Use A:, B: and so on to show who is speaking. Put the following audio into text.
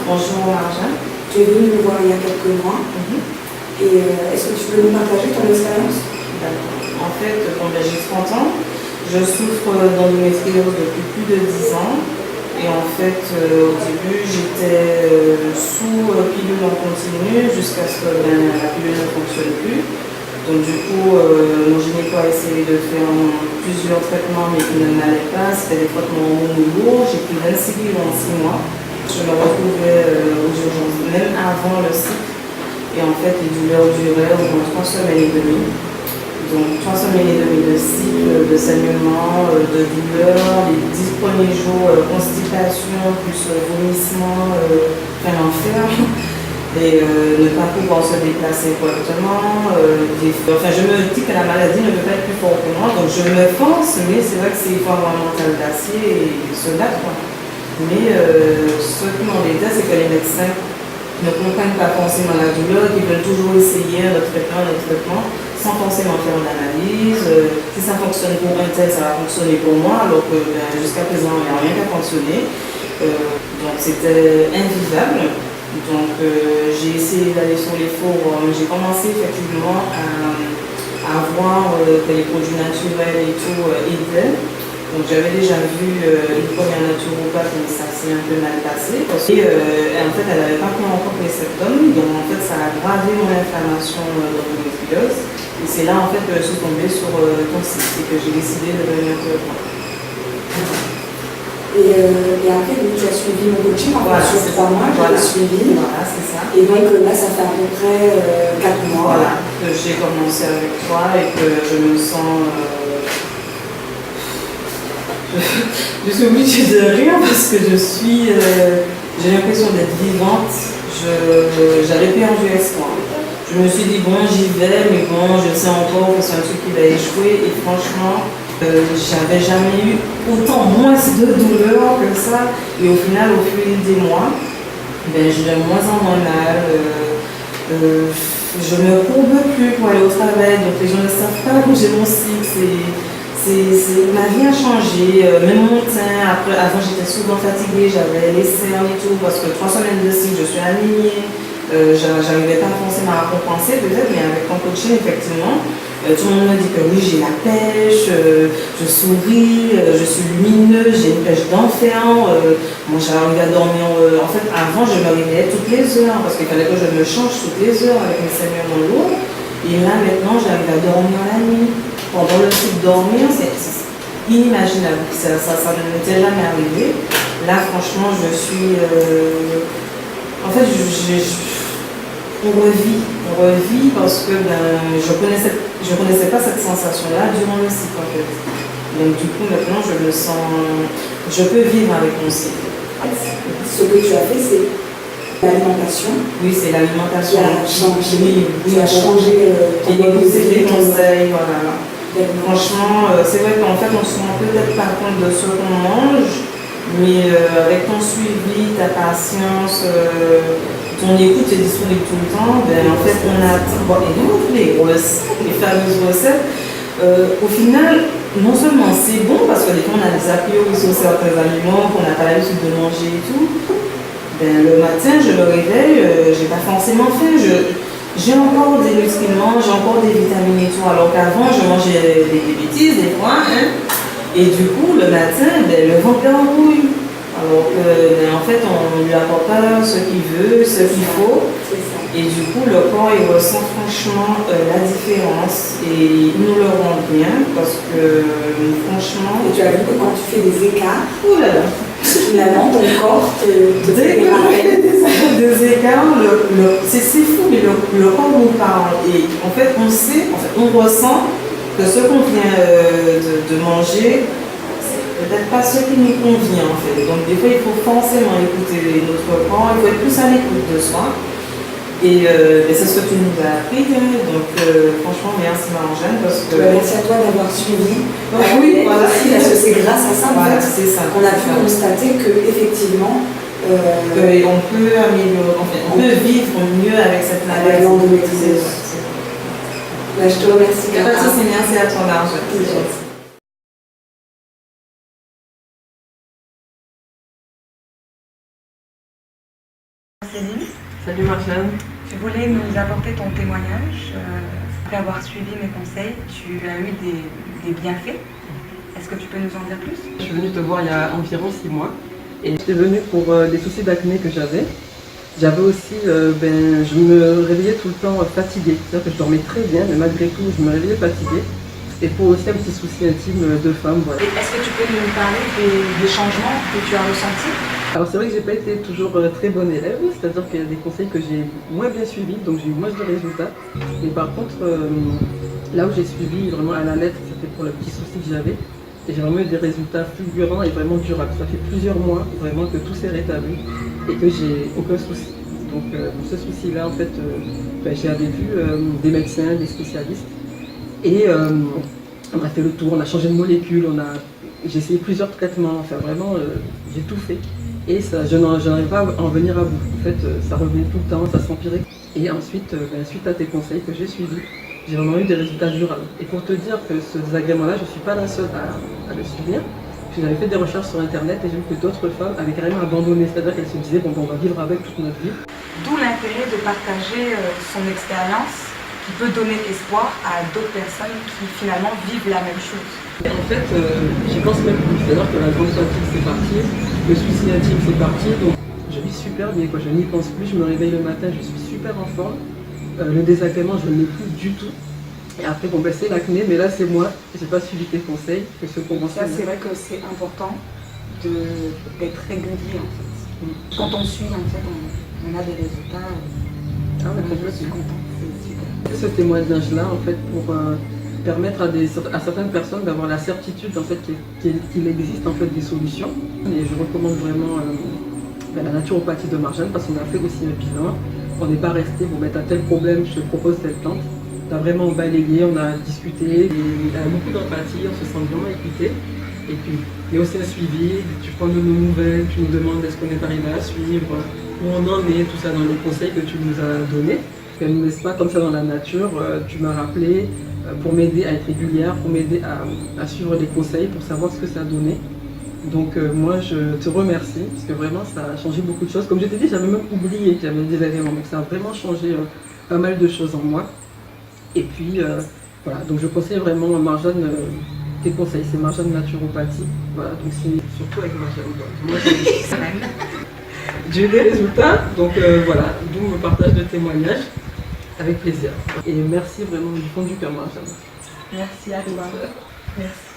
A: Bonjour Marjane.
B: Tu es venue me voir il y a quelques mois. Et est-ce que tu peux nous partager ton expérience?
A: D'accord. En fait, bon, j'ai 30 ans. Je souffre d'endométriose depuis plus de 10 ans. Et en fait, au début, j'étais sous pilule en continu jusqu'à ce que la pilule ne fonctionne plus. Donc du coup, mon gynéco a essayé de faire plusieurs traitements mais qui ne m'allaient pas. C'était des traitements lourds. J'ai pris 26 kilos en 6 mois. Je me retrouvais aux urgences même avant le cycle. Et en fait, les douleurs duraient au moins 3 semaines et demie. Donc 3 semaines et demie de cycle, de saignement, de douleurs, les 10 premiers jours, constipation, plus vomissement, l'enfer. Et ne pas pouvoir se déplacer correctement. Enfin, je me dis que la maladie ne peut pas être plus forte que moi, donc je me force, mais c'est vrai que il faut avoir un mental d'acier et se battre. Mais ce qui m'embêtait, c'est que les médecins ne comprennent pas forcément la douleur, ils veulent toujours essayer un traitement, sans forcément faire une analyse. Si ça fonctionne pour un tel, ça va fonctionner pour moi, alors que jusqu'à présent, il n'y a rien qui a fonctionné. Donc c'était invivable. Donc j'ai essayé d'aller sur les forums, j'ai commencé effectivement à voir que les produits naturels et tout aidaient. Donc j'avais déjà vu une première naturopathe, mais ça s'est un peu mal passé. Parce que, en fait, elle n'avait pas pris en compte les symptômes, donc en fait ça a aggravé mon inflammation d'endométriose. Et c'est là en fait que je suis tombée sur ton site et que j'ai décidé de devenir thérapeute.
B: Et après, tu as suivi mon coaching sur 3 mois, je l'ai suivi.
A: Voilà, c'est ça.
B: Et donc là, ça fait à peu près 4 mois.
A: Voilà, que j'ai commencé avec toi et que je me sens... Je suis obligée de rire parce que j'ai l'impression d'être vivante. J'avais perdu espoir. Je me suis dit, bon, j'y vais, mais bon, je sais encore que c'est un truc qui va échouer. Et franchement, j'avais jamais eu autant moins de douleur que ça. Et au final, au fil des mois, j'ai de moins en moins mal. Je ne me courbe plus pour aller au travail, donc les gens ne savent pas où j'ai mon cycle. Ma vie a changé, même mon teint. Avant, j'étais souvent fatiguée, j'avais les cernes et tout, parce que 3 semaines de cycle, je suis alignée. J'arrivais pas forcément à compenser peut-être, mais avec ton coaching, effectivement, tout le monde me dit que oui, j'ai la pêche, je souris, je suis lumineuse, j'ai une pêche d'enfer. Moi, j'arrive à dormir. En fait, avant, je me réveillais toutes les heures, parce qu'il fallait que je me change toutes les heures avec mes saignements lourds. Et là, maintenant, j'arrive à dormir la nuit. Pendant le cycle dormir, c'est inimaginable. Ça ne m'était jamais arrivé. Là, franchement, je suis... En fait, on revit parce que je connaissais pas cette sensation-là durant le cycle, en fait. Donc, du coup, maintenant, je peux vivre avec mon cycle.
B: Ce que tu as fait, c'est l'alimentation.
A: Oui, c'est l'alimentation.
B: Qui a changé.
A: Oui,
B: qui a changé.
A: J'ai écouté les conseils, voilà. Franchement, c'est vrai qu'en fait, on se rend peut-être pas compte de ce qu'on mange, mais avec ton suivi, ta patience, ton écoute est disponible tout le temps, en fait, on a les recettes, les fameuses recettes. Au final, non seulement c'est bon, parce que des fois, on a des a priori sur certains aliments qu'on n'a pas l'habitude de manger et tout. Le matin, je me réveille, j'ai pas forcément faim. J'ai encore des nutriments, j'ai encore des vitamines et tout, alors qu'avant je mangeais des bêtises des fois, et du coup le matin, le ventre embrouille. Alors que en fait on ne lui apporte pas ce qu'il veut, ce qu'il faut, et du coup le corps il ressent franchement la différence, et il nous le rend bien, parce que franchement...
B: Et tu as vu que quand tu fais des écarts,
A: oh là là,
B: finalement ton corps te
A: des écarts, c'est fou, mais le corps nous parle. Et en fait, on ressent que ce qu'on vient de manger, c'est peut-être pas ce qui nous convient en fait. Donc des fois, il faut forcément écouter notre corps, il faut être plus à l'écoute de soi. Et c'est ce que tu nous as appris. Donc franchement, merci Marjane, parce que...
B: Merci à toi d'avoir suivi.
A: Oui, voilà.
B: Parce que c'est grâce à ça
A: voilà, qu'on
B: a pu constater qu'effectivement,
A: on peut améliorer, en fait, on peut vivre mieux avec cette maladie.
B: Je te remercie.
A: Merci à toi Marjane.
C: Céline.
D: Salut Marjane.
C: Tu voulais nous apporter ton témoignage. Après avoir suivi mes conseils, tu as eu des bienfaits. Est-ce que tu peux nous en dire plus?
D: Je suis venue te voir il y a environ 6 mois et j'étais venue pour les soucis d'acné que j'avais. J'avais aussi, je me réveillais tout le temps fatiguée. C'est-à-dire que je dormais très bien, mais malgré tout, je me réveillais fatiguée. Et pour aussi un petit souci intime de femme. Voilà.
C: Est-ce que tu peux nous parler des changements que tu as ressentis?
D: Alors c'est vrai que j'ai pas été toujours très bonne élève, c'est-à-dire qu'il y a des conseils que j'ai moins bien suivis, donc j'ai eu moins de résultats. Mais par contre, là où j'ai suivi vraiment à la lettre, c'était pour le petit souci que j'avais. Et j'ai vraiment eu des résultats fulgurants et vraiment durables. Ça fait plusieurs mois vraiment que tout s'est rétabli et que j'ai aucun souci. Donc pour ce souci-là, en fait, j'avais vu des médecins, des spécialistes. Et on a fait le tour, on a changé de molécule, j'ai essayé plusieurs traitements, enfin vraiment, j'ai tout fait. Et ça, je n'arrive pas à en venir à bout. En fait, ça revenait tout le temps, ça s'empirait. Et ensuite, suite à tes conseils que j'ai suivis, j'ai vraiment eu des résultats durables. Et pour te dire que ce désagrément-là, je ne suis pas la seule à le subir. J'avais fait des recherches sur Internet et j'ai vu que d'autres femmes avaient carrément abandonné. C'est-à-dire qu'elles se disaient, bon, on va vivre avec toute notre vie.
C: D'où l'intérêt de partager son expérience qui peut donner espoir à d'autres personnes qui finalement vivent la même chose.
D: Et en fait, j'y pense même plus. C'est-à-dire que la grande fatigue c'est parti, le souci intime c'est parti, donc je vis super bien, quoi. Je n'y pense plus, je me réveille le matin, je suis super en forme. Le désagrément, je ne l'ai plus du tout. Et après, bon, c'est l'acné, mais là c'est moi, j'ai pas suivi tes conseils, que ceux qu'on
C: Ça, c'est vrai que c'est important d'être régulier en fait. Quand on suit, en fait, on a des résultats. Je suis contente, c'est super.
D: Ce témoignage-là, en fait, pour permettre à certaines personnes d'avoir la certitude en fait, qu'il existe en fait, des solutions. Et je recommande vraiment la naturopathie de Marjane parce qu'on a fait aussi un bilan. On n'est pas resté, bon, tu as tel problème, je te propose telle plante. On a vraiment balayé, on a discuté, il y a beaucoup d'empathie, on se sent vraiment écouté. Et puis, il y a aussi un suivi, tu prends de nos nouvelles, tu nous demandes est-ce qu'on est arrivé à suivre, où on en est, tout ça dans les conseils que tu nous as donnés. Elle ne me laisse pas comme ça dans la nature, tu m'as rappelé pour m'aider à être régulière, pour m'aider à suivre les conseils, pour savoir ce que ça a donné. Donc moi je te remercie, parce que vraiment ça a changé beaucoup de choses. Comme je t'ai dit, j'avais même oublié que j'avais des éléments, donc ça a vraiment changé pas mal de choses en moi. Et puis voilà, donc je conseille vraiment Marjane, tes conseils, c'est Marjane Naturopathie. Voilà, donc c'est surtout avec Marjane. Moi j'ai eu des résultats, donc voilà, d'où le partage de témoignages. Avec plaisir. Et merci vraiment du fond du cœur, Marjane.
C: Merci à toi. Merci.